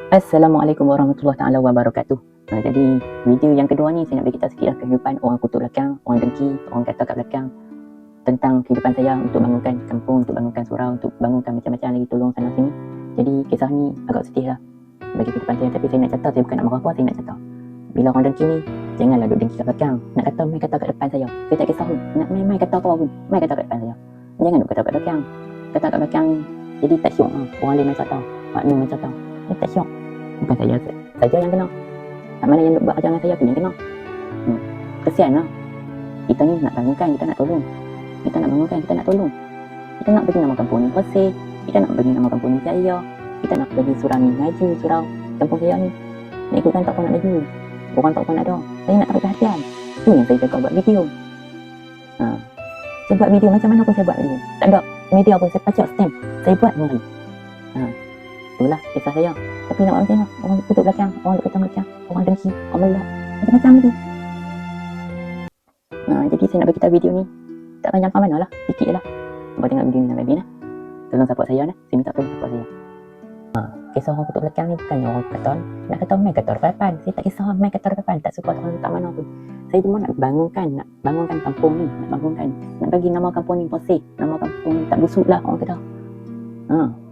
Assalamualaikum warahmatullahi taala wabarakatuh. Jadi video yang kedua ni saya nak bagi kita sikit kehidupan orang kutuk belakang, orang dengki, orang kata kat belakang tentang kehidupan saya untuk bangunkan kampung, untuk bangunkan surau, untuk bangunkan macam-macam lagi tolong sana sini. Jadi kisah ni agak sedih lah bagi kehidupan saya, tapi saya nak cerita, saya bukan nak marah apa, saya nak cerita. Bila orang dengki ni, janganlah duduk dengki kat belakang. Nak kata mai kata kat depan saya, saya tak kisah pun. Nak mai kata apa pun, mai kata kat depan saya. Jangan duduk kata kat belakang. Kata kat belakang ni jadi tak syok lah. Orang lain macam tahu, makna macam tahu. Tak syok. Bukan saya saja yang kena. Mana yang buat kerja dengan saya tu yang kena. Kesian lah. Kita ni nak bangunkan, kita nak tolong. Kita nak bangunkan, kita nak tolong. Kita nak bagi nama kampung ni bersih. Kita nak bagi nama kampung ni jaya. Kita nak bagi surau ni maju, surau kampung saya ni. Nak ikutkan tak pun nak maju. Orang tak pun nak ada. Saya nak tarik perhatian. Tu yang saya cakap buat video. Saya buat video macam mana pun saya buat video. Tak ada media pun saya pacak stamp. Saya buat sendiri. Itulah kisah saya. Tapi nak buat macam mana? Orang kutuk belakang, orang duduk kata macam, orang dengki, orang melak, macam-macam lagi. Jadi saya nak bagi tahu video ni tak panjang ke mana lah, sikit je lah. Nampak tengok video ni sampai habis lah. Tolong support saya lah, saya minta tolong support saya. Kisah orang kutuk belakang ni bukannya orang kata nak kata main kata depan. Saya tak kisah main kata depan, tak support orang kat mana pun. Saya cuma nak bangunkan kampung ni, nak bagi nama kampung ni bersih, nama kampung ni tak busuk lah orang kata.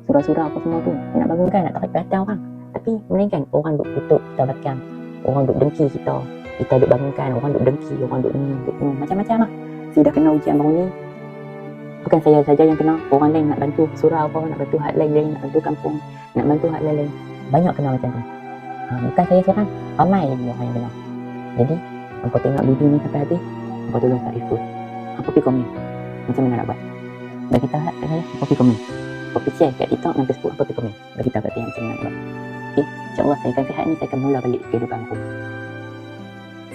Surau-surau apa semua tu saya nak bangunkan, nak tarik perhatian orang. Tapi melainkan orang duk kutuk kita belakang, orang duk dengki kita duk bangunkan, orang duk dengki, orang duk ni, macam-macam lah. Saya dah kena ujian baru ni. Bukan saya saja yang kena, orang lain nak bantu surau apa, nak bantu hak lain, nak bantu kampung, nak bantu hak lain. Banyak kena macam tu. Bukan saya seorang, ramai lagi orang yang kena. Jadi hampa tengok video ni sampai habis, hampa tolong tak ikut, hampa pergi komen macam mana nak buat. Bagi tahu kat saya, hampa pergi komen, hampa pergi share kat TikTok dan Facebook, hampa pergi komen bagi tahu kat saya macam mana nak buat. Okay, insyaAllah saya akan sihat ni, saya akan mula balik kehidupan aku.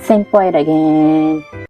Sempoi again.